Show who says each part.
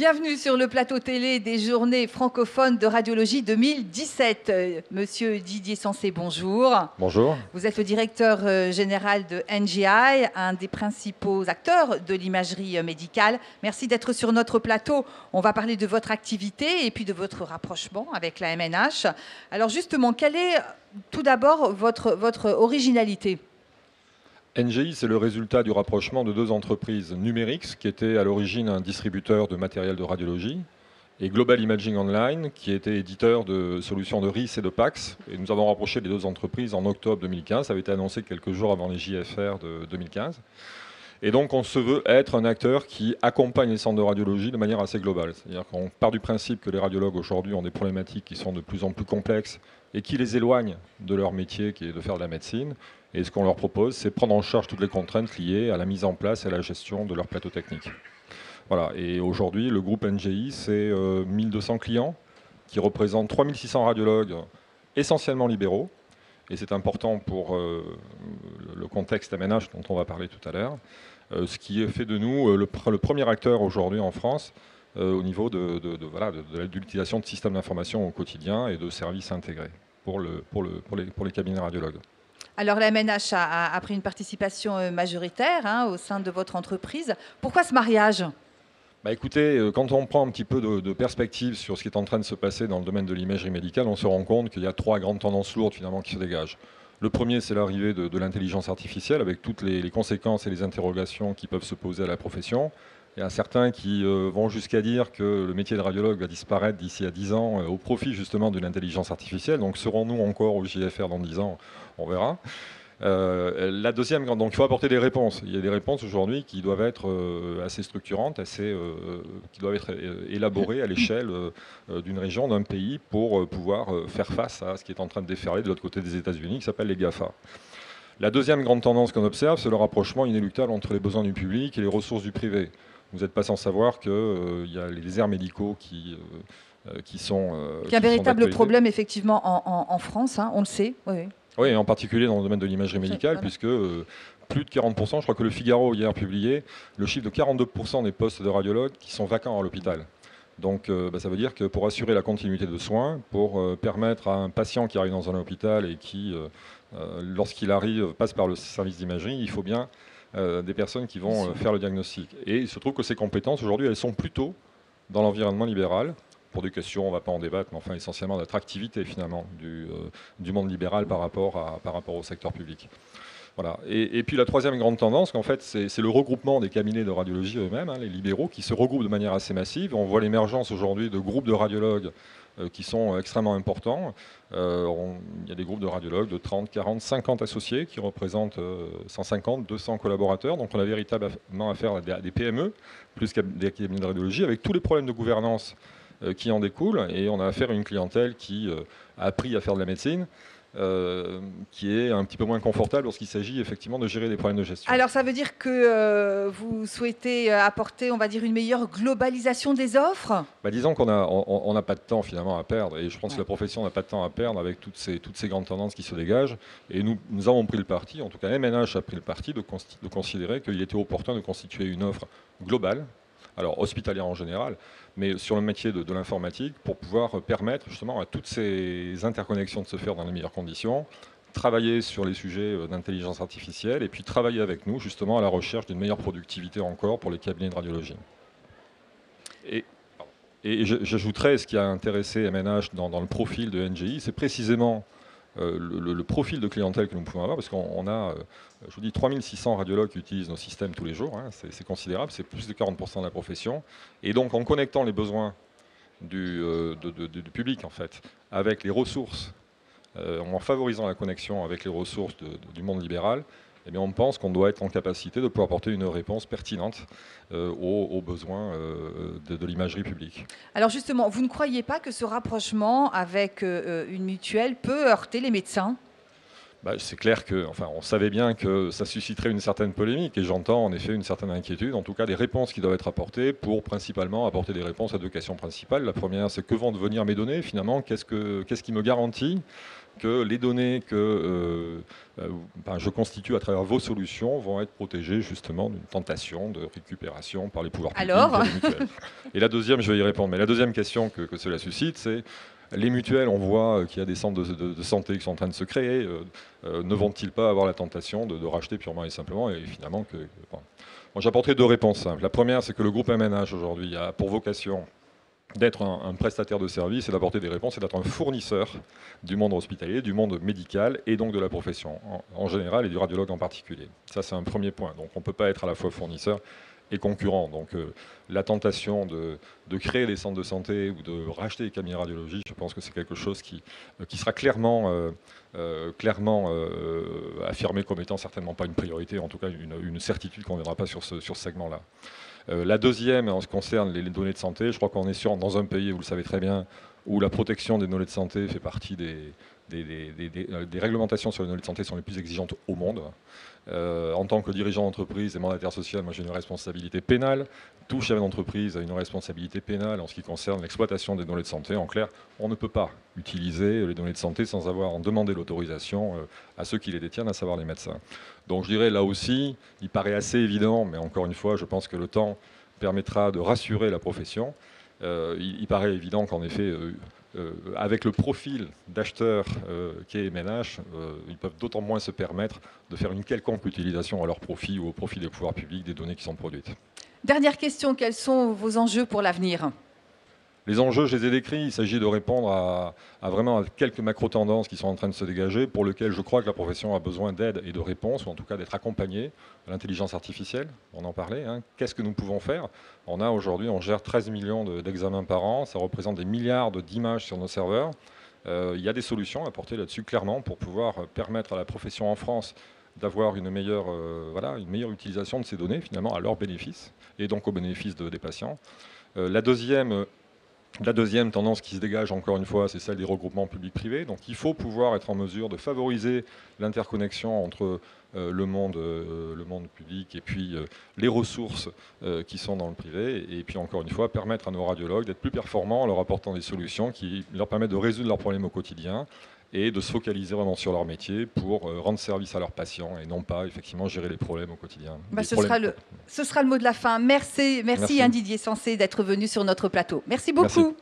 Speaker 1: Bienvenue sur le plateau télé des Journées francophones de radiologie 2017. Monsieur Didier Sensé, bonjour.
Speaker 2: Bonjour.
Speaker 1: Vous êtes le directeur général de NGI, un des principaux acteurs de l'imagerie médicale. Merci d'être sur notre plateau. On va parler de votre activité et puis de votre rapprochement avec la MNH. Alors justement, quelle est tout d'abord votre originalité ?
Speaker 2: NGI, c'est le résultat du rapprochement de deux entreprises, Numerix, qui était à l'origine un distributeur de matériel de radiologie, et Global Imaging Online, qui était éditeur de solutions de RIS et de PACS. Et nous avons rapproché les deux entreprises en octobre 2015. Ça avait été annoncé quelques jours avant les JFR de 2015. Et donc, on se veut être un acteur qui accompagne les centres de radiologie de manière assez globale. C'est-à-dire qu'on part du principe que les radiologues aujourd'hui ont des problématiques qui sont de plus en plus complexes et qui les éloignent de leur métier, qui est de faire de la médecine. Et ce qu'on leur propose, c'est prendre en charge toutes les contraintes liées à la mise en place et à la gestion de leur plateau technique. Voilà. Et aujourd'hui, le groupe NGI, c'est 1200 clients qui représentent 3600 radiologues, essentiellement libéraux. Et c'est important pour le contexte MNH dont on va parler tout à l'heure. Ce qui fait de nous le premier acteur aujourd'hui en France au niveau de l'utilisation de systèmes d'information au quotidien et de services intégrés pour les cabinets radiologues.
Speaker 1: Alors la MNH a pris une participation majoritaire au sein de votre entreprise. Pourquoi ce mariage ?
Speaker 2: Écoutez, quand on prend un petit peu de perspective sur ce qui est en train de se passer dans le domaine de l'imagerie médicale, on se rend compte qu'il y a trois grandes tendances lourdes finalement qui se dégagent. Le premier, c'est l'arrivée de l'intelligence artificielle avec toutes les conséquences et les interrogations qui peuvent se poser à la profession. Il y a certains qui vont jusqu'à dire que le métier de radiologue va disparaître d'ici à 10 ans au profit justement de l'intelligence artificielle. Donc serons-nous encore au JFR dans 10 ans ? On verra. La deuxième, donc il faut apporter des réponses. Il y a des réponses aujourd'hui qui doivent être assez structurantes, qui doivent être élaborées à l'échelle d'une région, d'un pays, pour pouvoir faire face à ce qui est en train de déferler de l'autre côté des États-Unis, qui s'appelle les GAFA. La deuxième grande tendance qu'on observe, c'est le rapprochement inéluctable entre les besoins du public et les ressources du privé. Vous n'êtes pas sans savoir qu'il y a les déserts médicaux qui sont...
Speaker 1: Il y a un véritable problème effectivement en France, on le sait. Oui.
Speaker 2: Oui, en particulier dans le domaine de l'imagerie médicale, puisque plus de 40%, je crois que le Figaro hier publié, le chiffre de 42% des postes de radiologues qui sont vacants à l'hôpital. Donc ça veut dire que pour assurer la continuité de soins, pour permettre à un patient qui arrive dans un hôpital et qui, lorsqu'il arrive, passe par le service d'imagerie, il faut bien des personnes qui vont faire le diagnostic. Et il se trouve que ces compétences, aujourd'hui, elles sont plutôt dans l'environnement libéral, pour des questions, on ne va pas en débattre, mais enfin essentiellement d'attractivité finalement du monde libéral par rapport au secteur public. Voilà. Et puis la troisième grande tendance, en fait, c'est le regroupement des cabinets de radiologie eux-mêmes, les libéraux, qui se regroupent de manière assez massive. On voit l'émergence aujourd'hui de groupes de radiologues qui sont extrêmement importants. Il y a des groupes de radiologues de 30, 40, 50 associés qui représentent 150, 200 collaborateurs. Donc on a véritablement affaire à des PME, plus qu'à des cabinets de radiologie, avec tous les problèmes de gouvernance qui en découlent, et on a affaire à une clientèle qui a appris à faire de la médecine, qui est un petit peu moins confortable lorsqu'il s'agit effectivement de gérer des problèmes de gestion.
Speaker 1: Alors ça veut dire que vous souhaitez apporter, on va dire, une meilleure globalisation des offres ?
Speaker 2: Disons qu'on n'a pas de temps finalement à perdre, et je pense que la profession n'a pas de temps à perdre avec toutes ces grandes tendances qui se dégagent, et nous avons pris le parti, en tout cas MNH a pris le parti de considérer qu'il était opportun de constituer une offre globale, alors hospitalière en général, mais sur le métier de l'informatique, pour pouvoir permettre justement à toutes ces interconnexions de se faire dans les meilleures conditions, travailler sur les sujets d'intelligence artificielle, et puis travailler avec nous justement à la recherche d'une meilleure productivité encore pour les cabinets de radiologie. Et j'ajouterais, ce qui a intéressé MNH dans le profil de NGI, c'est précisément le profil de clientèle que nous pouvons avoir, parce qu'on a, je vous dis, 3600 radiologues qui utilisent nos systèmes tous les jours, c'est considérable, c'est plus de 40% de la profession. Et donc en connectant les besoins du public, en fait, avec les ressources, en favorisant la connexion avec les ressources du monde libéral, eh bien, on pense qu'on doit être en capacité de pouvoir apporter une réponse pertinente aux besoins de l'imagerie publique.
Speaker 1: Alors justement, vous ne croyez pas que ce rapprochement avec une mutuelle peut heurter les médecins ?
Speaker 2: C'est clair que, on savait bien que ça susciterait une certaine polémique, et j'entends en effet une certaine inquiétude, en tout cas des réponses qui doivent être apportées pour principalement apporter des réponses à deux questions principales. La première, c'est que vont devenir mes données finalement, qu'est-ce qui me garantit que les données que je constitue à travers vos solutions vont être protégées justement d'une tentation de récupération par les pouvoirs publics via les mutuelles. Et la deuxième, je vais y répondre, mais la deuxième question que cela suscite, c'est les mutuelles, on voit qu'il y a des centres de santé qui sont en train de se créer. Ne vont-ils pas avoir la tentation de racheter purement et simplement et finalement bon. Moi, j'apporterai deux réponses simples. La première, c'est que le groupe MNH aujourd'hui a pour vocation d'être un prestataire de services et d'apporter des réponses et d'être un fournisseur du monde hospitalier, du monde médical et donc de la profession en général et du radiologue en particulier. Ça, c'est un premier point. Donc on ne peut pas être à la fois fournisseur et concurrent. Donc la tentation de créer des centres de santé ou de racheter des cabinets de radiologie, je pense que c'est quelque chose qui sera clairement affirmé comme étant certainement pas une priorité, en tout cas une certitude qu'on ne viendra pas sur ce segment-là. La deuxième, en ce qui concerne les données de santé, je crois qu'on est dans un pays, vous le savez très bien, où la protection des données de santé fait partie des réglementations sur les données de santé sont les plus exigeantes au monde. En tant que dirigeant d'entreprise et mandataire social, moi j'ai une responsabilité pénale. Tout chef d'entreprise a une responsabilité pénale en ce qui concerne l'exploitation des données de santé. En clair, on ne peut pas utiliser les données de santé sans avoir en demandé l'autorisation à ceux qui les détiennent, à savoir les médecins. Donc je dirais là aussi, il paraît assez évident, mais encore une fois, je pense que le temps permettra de rassurer la profession. Il paraît évident qu'en effet, avec le profil d'acheteur qu'est MNH, ils peuvent d'autant moins se permettre de faire une quelconque utilisation à leur profit ou au profit des pouvoirs publics des données qui sont produites.
Speaker 1: Dernière question, quels sont vos enjeux pour l'avenir ?
Speaker 2: Les enjeux, je les ai décrits. Il s'agit de répondre à vraiment quelques macro-tendances qui sont en train de se dégager, pour lesquelles je crois que la profession a besoin d'aide et de réponses, ou en tout cas d'être accompagnée. L'intelligence artificielle, on en parlait. Qu'est-ce que nous pouvons faire ? Aujourd'hui, on gère 13 millions d'examens par an. Ça représente des milliards d'images sur nos serveurs. Il y a des solutions à apporter là-dessus, clairement, pour pouvoir permettre à la profession en France d'avoir une meilleure utilisation de ces données, finalement, à leur bénéfice, et donc au bénéfice des patients. La deuxième tendance qui se dégage, encore une fois, c'est celle des regroupements publics-privés. Donc il faut pouvoir être en mesure de favoriser l'interconnexion entre le monde public et puis les ressources qui sont dans le privé. Et puis encore une fois, permettre à nos radiologues d'être plus performants en leur apportant des solutions qui leur permettent de résoudre leurs problèmes au quotidien et de se focaliser vraiment sur leur métier pour rendre service à leurs patients et non pas effectivement gérer les problèmes au quotidien.
Speaker 1: Ce sera le mot de la fin. Merci. Didier Sensé d'être venu sur notre plateau. Merci beaucoup.
Speaker 2: Merci.